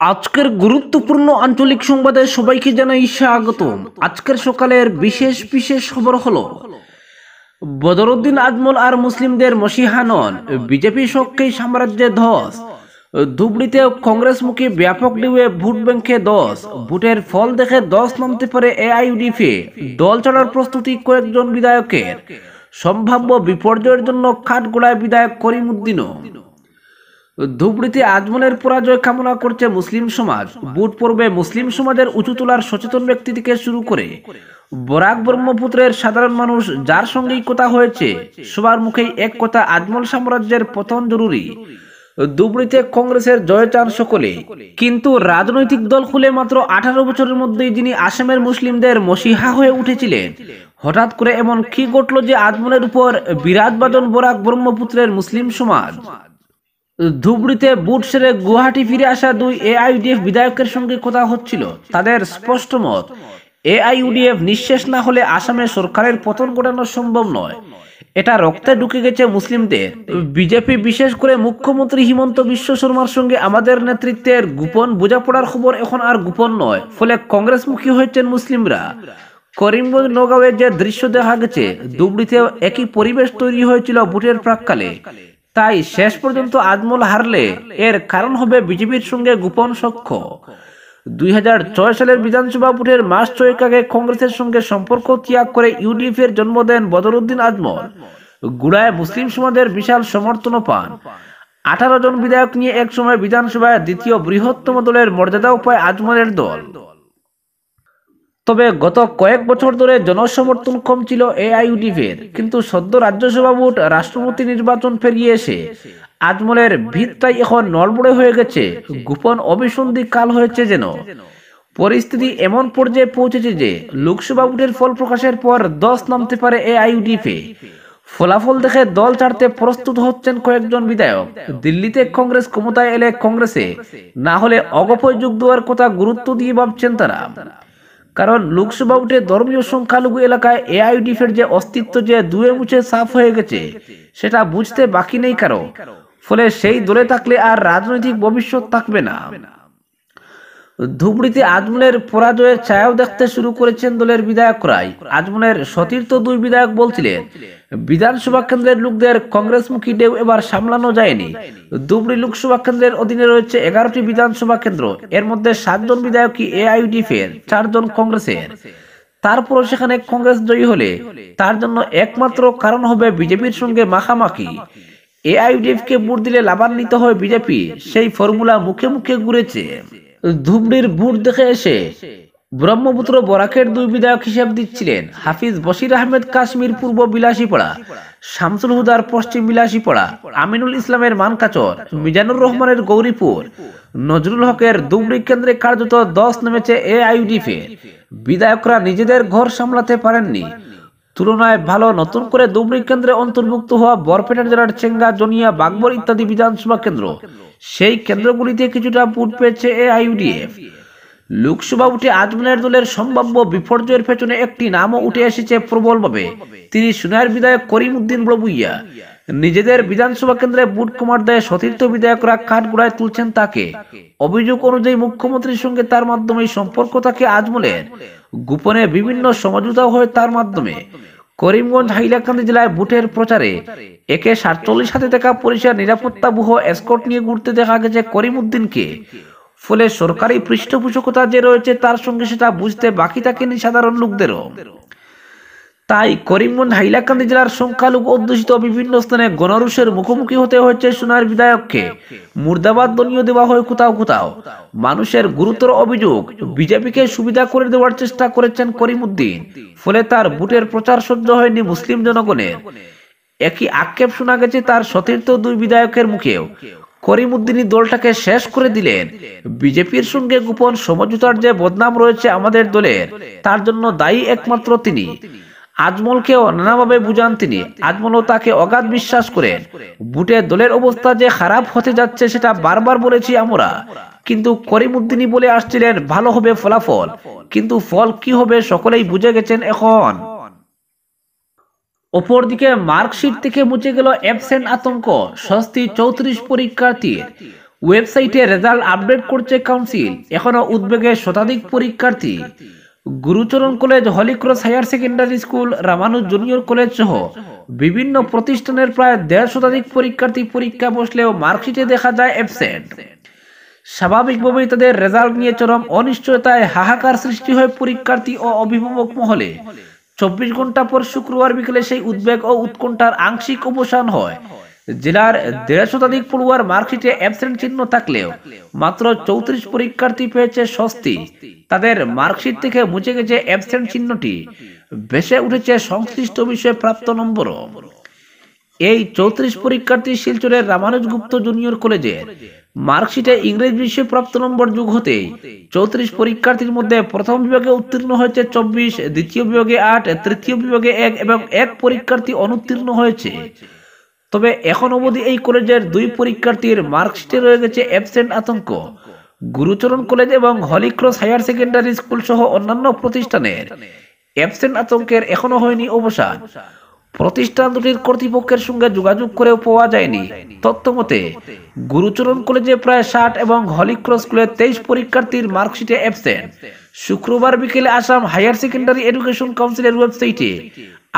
আজকের গুরুত্বপূর্ণ আঞ্চলিক সংবাদে সবাইকে জানাই স্বাগতম। আজকের সকালের বিশেষ বিশেষ খবর হলো বদরুদ্দিন আজমল আর মুসলিমদের মসিহা নন, বিজেপি শক্তিই সাম্রাজ্যে ধস। ধুবড়িতে কংগ্রেসমুখী ব্যাপক ঢেউয়ে ভোট ব্যাংকে দশ, ভোটের ফল দেখে দশ নামতে পারে এআইইউডিএফে, দল ছাড়ার প্রস্তুতি কয়েকজন বিধায়কের, সম্ভাব্য বিপর্যয়ের জন্য কাঠগোড়ায় বিধায়ক করিম উদ্দিনও। ধুবড়িতে আজমলের পরাজয় কামনা করছে মুসলিম সমাজ। ভোট পর্বে মুসলিম সমাজের উঁচু তোলার সচেতন ব্যক্তি থেকে শুরু করে বরাক ব্রহ্মপুত্রের সাধারণ মানুষ যার সঙ্গেই কথা হয়েছে, সবার মুখেই এক কথা, আজমল সাম্রাজ্যের পতন জরুরি। ধুবড়িতে কংগ্রেসের জয় চান সকলে, কিন্তু রাজনৈতিক দল খুলে মাত্র 18 বছরের মধ্যেই যিনি আসামের মুসলিমদের মসিহা হয়ে উঠেছিলেন, হঠাৎ করে এমন কি ঘটল যে আজমলের উপর বিরাজবাদন বরাক ব্রহ্মপুত্রের মুসলিম সমাজ। ধুবড়িতে বুট সেরে গুয়াহাটি ফিরে আসা দুই এআইইউডিএফ বিধায়কের সঙ্গে কথা হচ্ছিল। তাদের স্পষ্ট মত, এআইইউডিএফ নিঃশেষ না হলে আসামে সরকারের পতন ঘটানো সম্ভব নয়। এটা রক্তে ঢুকে গেছে মুসলিমদের। বিজেপি, বিশেষ করে মুখ্যমন্ত্রী হিমন্ত বিশ্ব শর্মার সঙ্গে আমাদের নেতৃত্বের গোপন বোঝাপড়ার খবর এখন আর গোপন নয়, ফলে কংগ্রেসমুখী হয়েছেন মুসলিমরা। করিমগঞ্জ, নগাঁওয়ে যে দৃশ্য দেখা গেছে, ধুবড়িতেও একই পরিবেশ তৈরি হয়েছিল ভোটের প্রাক্কালে। তাই শেষ পর্যন্ত আজমল হারলে এর কারণ হবে বিজেপির সঙ্গে গোপন সখ্য। 2006 সালের বিধানসভা ভোটের মাস 6 আগে কংগ্রেসের সঙ্গে সম্পর্ক ত্যাগ করে ইউডিএফ এর জন্ম দেন বদরুদ্দিন আজমল। গুড়ায় মুসলিম সমাজের বিশাল সমর্থনও পান। 18 জন বিধায়ক নিয়ে একসময় বিধানসভায় দ্বিতীয় বৃহত্তম দলের মর্যাদাও পায় আজমলের দল। তবে গত কয়েক বছর ধরে জনসমর্থন কম ছিল এআইইউডিএফের, কিন্তু সদ্য রাজ্যসভা ভোট, রাষ্ট্রপতি নির্বাচন পেরিয়ে এসে আজমলের ভিতটাই এখন নড়বড়ে হয়ে গেছে। গোপন অভিসন্ধি কাল হয়েছে যেন। পরিস্থিতি এমন পর্যায়ে পৌঁছেছে যে লোকসভা ভোটের ফল প্রকাশের পর 10 নামতে পারে এআইইউডিএফে। ফলাফল দেখে দল ছাড়তে প্রস্তুত হচ্ছেন কয়েকজন বিধায়ক। দিল্লিতে কংগ্রেস ক্ষমতায় এলে কংগ্রেসে, না হলে অগপয় যোগ দেওয়ার কথা গুরুত্ব দিয়ে ভাবছেন তারা। কারণ লোকসভা ভোটে ধর্মীয় সংখ্যালঘু এলাকায় এআইইউডিএফের যে অস্তিত্ব যে ধুয়ে মুছে সাফ হয়ে গেছে, সেটা বুঝতে বাকি নেই কারো। ফলে সেই দলে থাকলে আর রাজনৈতিক ভবিষ্যৎ থাকবে না। ধুবড়িতে আজমলের পরাজয়ের ছায়াও দেখতে শুরু করেছেন দলের বিধায়করাই। আজমলের সতীর্থ দুই বিধায়ক বলছিলেন, বিধানসভা কেন্দ্রের লোকদের কংগ্রেসমুখী ঢেউ এবার সামলানো যায়নি। ধুবড়ি লোকসভা কেন্দ্রের অধীনে রয়েছে 11টি বিধানসভা কেন্দ্র। এর মধ্যে 7 জন বিধায়কই এআইইউডিএফের, 4 জন কংগ্রেসের। তারপরও সেখানে কংগ্রেস জয়ী হলে তার জন্য একমাত্র কারণ হবে বিজেপির সঙ্গে মাখামাখি। এআইইউডিএফকে ভোট দিলে লাভান্বিত হয় বিজেপি, সেই ফর্মুলা মুখে মুখে ঘুরেছে। ধুবড়ির ভোট দেখে এসে ব্রহ্মপুত্র বরাকের দুই বিধায়ক হিসেব দিচ্ছিলেন হাফিজ বশির আহমেদ কাশ্মীর পূর্ব বিলাসীপাড়া, শামসুল হুদার পশ্চিম বিলাসীপাড়া, আমিনুল ইসলামের মানকাচর, মিজানুর রহমানের গৌরীপুর, নজরুল হকের ধুবড়ি কেন্দ্রে কার্যত 10 নেমেছে এআইইউডিএফে। বিধায়করা নিজেদের ঘর সামলাতে পারেননি। তুলনায় ভালো নতুন করে ধুবড়ি কেন্দ্রে অন্তর্ভুক্ত হওয়া বরপেটা জেলার চেঙ্গা, জনিয়া, বাগবর ইত্যাদি বিধানসভা কেন্দ্র, সেই কেন্দ্রগুলিতে কিছুটা ভোট পেয়েছে এআইইউডিএফ। লোকসভা ভোটে আজমলের দলের সম্ভাব্য বিপর্যয়ের পেছনে একটি নামও উঠে এসেছে প্রবলভাবে। তিনি সোনার বিধায়ক করিম উদ্দিন বড়ভূইয়া। নিজেদের বিধানসভা কেন্দ্রে ভোট কমার দায়ে সতীর্থ বিধায়করা কাঠগড়ায় তুলছেন তাকে। অভিযোগ অনুযায়ী মুখ্যমন্ত্রীর সঙ্গে তার মাধ্যমে সম্পর্ক থাকে আজমলের। গোপনে বিভিন্ন সমঝোতাও হয় তার মাধ্যমে। করিমগঞ্জ, হাইলাকান্দি জেলায় ভোটের প্রচারে একে 47 হাতে দেখা পরিষেবা নিরাপত্তা বুহ এসকর্ট নিয়ে ঘুরতে দেখা গেছে করিম উদ্দিনকে। ফলে সরকারি পৃষ্ঠপোষকতা যে রয়েছে তার সঙ্গে সেটা বুঝতে বাকি থাকেনি সাধারণ লোকদেরও। তাই করিমগঞ্জ, হাইলাকান্দি জেলার সংখ্যালঘু অধ্যুষিত বিভিন্ন স্থানে গণরোষের মুখোমুখি হতে হচ্ছে সোনার বিধায়ককে। মুর্দাবাদ দলীয় দেওয়া হয় কোথাও কোথাও। মানুষের গুরুতর অভিযোগ, বিজেপিকে সুবিধা করে দেওয়ার চেষ্টা করেছেন করিম উদ্দিন। ফলে তার ভোটের প্রচার সহ্য হয়নি মুসলিম জনগণের। একই আক্ষেপ শোনা গেছে তার সতীর্থ দুই বিধায়কের মুখেও। করিম উদ্দিনই দলটাকে শেষ করে দিলেন। বিজেপির সঙ্গে গোপন সমঝোতার যে বদনাম রয়েছে আমাদের দলের, তার জন্য দায়ী একমাত্র তিনি। আজমলকেও নানাভাবে বুঝান তিনি। আজমলও তাকে অগাধ বিশ্বাস করেন। ভোটে দলের অবস্থা যে খারাপ হতে যাচ্ছে সেটা বারবার বলেছি আমরা, কিন্তু করিম উদ্দিনই বলে আসছিলেন ভালো হবে ফলাফল, কিন্তু ফল কি হবে সকলেই বুঝে গেছেন এখন। অপরদিকে মার্কশিট থেকে মুছে গেল অ্যাবসেন্ট আতঙ্ক, স্বস্তি 34 পরীক্ষার্থীর। ওয়েবসাইটে রেজাল্ট আপডেট করছে কাউন্সিল, এখনো উদ্বেগে শতাধিক পরীক্ষার্থী। Gurucharan college, Holy Cross higher secondary school, Ramanuj junior college সহ বিভিন্ন প্রতিষ্ঠানের প্রায় 1.5 শতাধিক পরীক্ষার্থী পরীক্ষা বসলেও মার্কশিটে দেখা যায় অ্যাবসেন্ট। স্বাভাবিকভাবেই তাদের রেজাল্ট নিয়ে চরম অনিশ্চয়তায় হাহাকার সৃষ্টি হয় পরীক্ষার্থী ও অভিভাবক মহলে। 24 ঘন্টা পর শুক্রবার বিকেলে সেই উদ্বেগ ও উৎকণ্ঠার আংশিক অবসান হয়। জেলার 1.5 শতাধিক পড়ুয়ার মার্কশিটে অ্যাবসেন্ট চিহ্ন থাকলেও মাত্র 34 পরীক্ষার্থী পেয়েছে স্বস্তি। তাদের মার্কশিট থেকে মুছে গেছে অ্যাবসেন্ট চিহ্নটি, ভেসে উঠেছে সংশ্লিষ্ট বিষয়ে প্রাপ্ত নম্বরও। এই 34 পরীক্ষার্থী শিলচরের রামানুজ গুপ্ত জুনিয়র কলেজের। মার্কশিটে ইংরেজি বিষয়ে প্রাপ্ত নম্বর যোগ হতেই 34 পরীক্ষার্থীর মধ্যে প্রথম বিভাগে উত্তীর্ণ হয়েছে 24, দ্বিতীয় বিভাগে 8, তৃতীয় বিভাগে 1 এবং 1 পরীক্ষার্থী অনুত্তীর্ণ হয়েছে। তবে এখন অবধি এই কলেজের 2 পরীক্ষার্থীর মার্কশিটে রয়ে গেছে অ্যাবসেন্ট আতঙ্ক। গুরুচরণ কলেজ এবং হলিক্রস হায়ার সেকেন্ডারি স্কুল সহ অন্যান্য প্রতিষ্ঠানের অ্যাবসেন্ট আতঙ্কের এখনো হয়নি অবসান। প্রতিষ্ঠান দুটির কর্তৃপক্ষের সঙ্গে যোগাযোগ করেও পাওয়া যায়নি তথ্যমতে। গুরুচরণ কলেজে প্রায় 60 এবং হলিক্রস স্কুলের 23 পরীক্ষার্থীর মার্কশিটে অ্যাবসেন্ট। শুক্রবার বিকেলে আসাম হায়ার সেকেন্ডারি এডুকেশন কাউন্সিলের ওয়েবসাইটে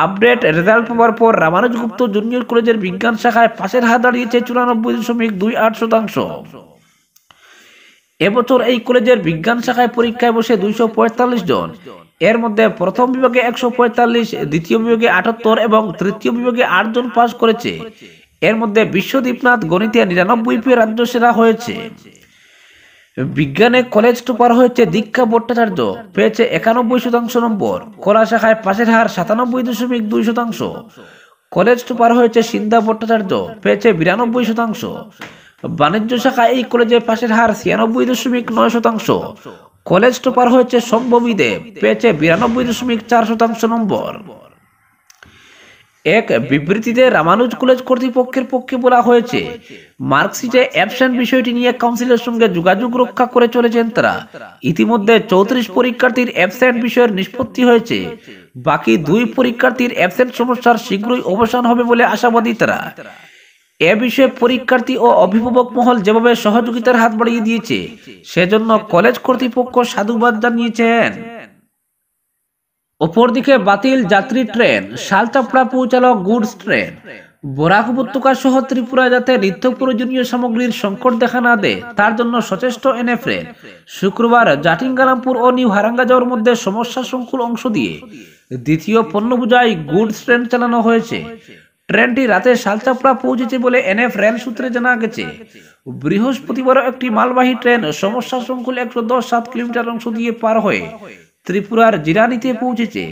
আপডেট রেজাল্ট পাওয়ার পর রামানুজ গুপ্ত জুনিয়র কলেজের বিজ্ঞান শাখায় পাশের হার দাঁড়িয়েছে 94.28%। এবছর এই কলেজের বিজ্ঞান শাখায় পরীক্ষায় বসে 245 জন। এর মধ্যে প্রথম বিভাগে 145, দ্বিতীয় বিভাগে 78 এবং তৃতীয় বিভাগে 8 জন পাস করেছে। এর মধ্যে বিশ্বদীপনাথ গণিতে 99 পেয়ে রাজ্য সেরা হয়েছে। বিজ্ঞানে কলেজ টপার হয়েছে দীক্ষা ভট্টাচার্য, পেয়েছে 91% নম্বর। কলা শাখায় পাশের হার 97.2%। কলেজ টপার হয়েছে সিন্ধা ভট্টাচার্য, পেয়েছে 92%। বাণিজ্য শাখা এই কলেজে পাশের হার 96.9%। কলেজ টপার হয়েছে সম্ভবী দেব, পেয়েছে 92.4% নম্বর। এক বিবৃতিতে রামানুজ কলেজ কর্তৃপক্ষের পক্ষে বলা হয়েছে, মার্কশিটে অ্যাবসেন্ট বিষয়টি নিয়ে কাউন্সিলের সঙ্গে যোগাযোগ রক্ষা করে চলেছেন তারা। ইতিমধ্যে 34 পরীক্ষার্থীর অ্যাবসেন্ট বিষয়ের নিষ্পত্তি হয়েছে। বাকি 2 পরীক্ষার্থীর অ্যাবসেন্ট সমস্যার শীঘ্রই অবসান হবে বলে আশাবাদী তারা। এ বিষয়ে পরীক্ষার্থী ও অভিভাবক মহল যেভাবে সহযোগিতার হাত বাড়িয়ে দিয়েছে, সেজন্য কলেজ কর্তৃপক্ষ সাধুবাদ জানিয়েছেন। অপরদিকে বাতিল যাত্রী ট্রেন, শালচাপড়া পৌঁছালো গুডস ট্রেন। বরাক উপত্যকা সহ ত্রিপুরা যাতে নিত্য প্রয়োজনীয় সামগ্রীর সংকট দেখা না দেয়, তার জন্য সচেষ্ট এনএফরেল শুক্রবার জাটিঙ্গারামপুর ও নিউ হারাঙ্গা যাওয়ার মধ্যে সমস্যা সংকুল অংশ দিয়ে দ্বিতীয় পণ্য বোঝাই গুডস ট্রেন চালানো হয়েছে। ট্রেনটি রাতে শালচাপড়া পৌঁছেছে বলে এনএফ রেল সূত্রে জানা গেছে। বৃহস্পতিবার একটি মালবাহী ট্রেন সমস্যা সংকুল 110-7 কিলোমিটার অংশ দিয়ে পার হয়ে ত্রিপুরার জিরানিতে পৌঁছেছে।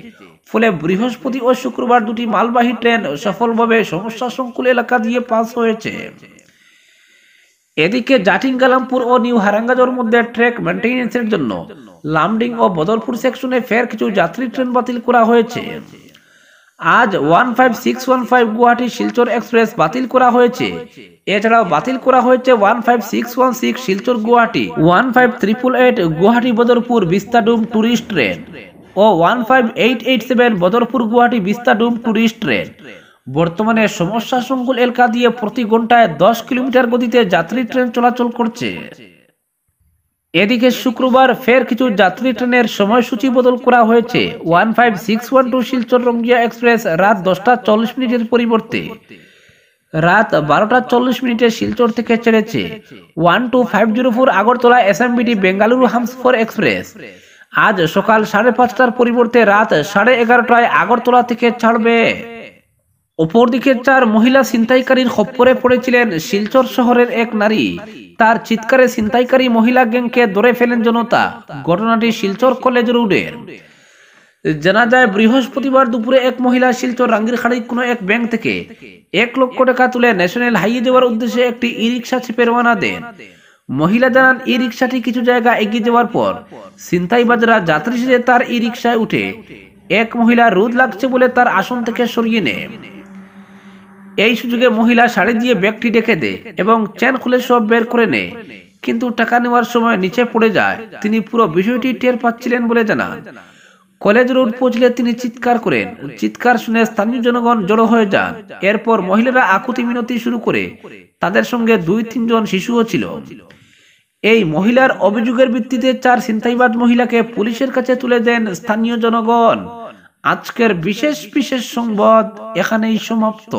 ফলে বৃহস্পতি ও শুক্রবার দুটি মালবাহী ট্রেন সফলভাবে সমস্যা সংকুল এলাকা দিয়ে পাস হয়েছে। এদিকে জাটিঙ্গালামপুর ও নিউ হারাঙ্গাজোর মধ্যে ট্র্যাক মেইনটেনেন্সের জন্য লামডিং ও বদরপুর সেকশনে ফের কিছু যাত্রী ট্রেন বাতিল করা হয়েছে। আজ 15615 গুয়াহাটি শিলচর এক্সপ্রেস বাতিল করা হয়েছে। এছাড়াও বাতিল করা হয়েছে 15616 Silchar Guwahati, 15888 Guwahati Badarpur vistadome tourist train ও 15887 Badarpur Guwahati vistadome tourist train. বর্তমানে সমস্যা সংকুল এলাকা দিয়ে প্রতি ঘন্টায় 10 কিলোমিটার গতিতে যাত্রী ট্রেন চলাচল করছে। এদিকে শুক্রবার ফের কিছু যাত্রী ট্রেনের সময়সূচি বদল করা হয়েছে। 15612 শিলচর রঙ্গিয়া এক্সপ্রেস রাত 10:40 পরিবর্তে রাত 12:40 শিলচর থেকে ছেড়েছে। 12504 আগরতলা এসএমবিটি বেঙ্গালুরু হামসফর এক্সপ্রেস আজ সকাল 5:30টার পরিবর্তে রাত 11:30টায় আগরতলা থেকে ছাড়বে। অপরদিকে 4 মহিলা ছিনতাইকারীর খপ্পরে পড়েছিলেন শিলচর শহরের এক নারী। তার চিৎকারে ছিনতাইকারী মহিলা গ্যাংকে ধরে ফেলেন জনতা। ঘটনাটি শিলচর কলেজ রোডের। জানা যায়, বৃহস্পতিবার দুপুরে এক মহিলা শিলচর রাঙ্গিরখাড়ির কোনো এক ব্যাংক থেকে 1 লক্ষ টাকা তুলে ন্যাশনাল হাইওয়ে যাওয়ার উদ্দেশ্যে একটি ই রিক্সা চেপে রওনা দেন। মহিলা জানান, ই রিক্সাটি কিছু জায়গা এগিয়ে যাওয়ার পর ছিনতাইবাজরা যাত্রী সেজে তার ই রিক্সায় উঠে এক মহিলা রোদ লাগছে বলে তার আসন থেকে সরিয়ে নেয়। এই সুযোগে মহিলা শাড়ি দিয়ে ব্যাগটি ঢেকে দেয় এবং চেন খুলে সব বের করে নেয়, কিন্তু টাকা নেওয়ার সময় নিচে পড়ে যায়। তিনি পুরো বিষয়টি টের পাচ্ছিলেন বলে জানান। কলেজ রোড পৌঁছলে তিনি চিৎকার করেন। চিৎকার শুনে স্থানীয় জনগণ জড়ো হয়ে যান। এরপর মহিলারা আকুতি মিনতি শুরু করে। তাদের সঙ্গে 2-3 জন শিশুও ছিল। এই মহিলার অভিযোগের ভিত্তিতে 4 ছিনতাইবাজ মহিলাকে পুলিশের কাছে তুলে দেন স্থানীয় জনগণ। আজকের বিশেষ সংবাদ এখানেই সমাপ্ত।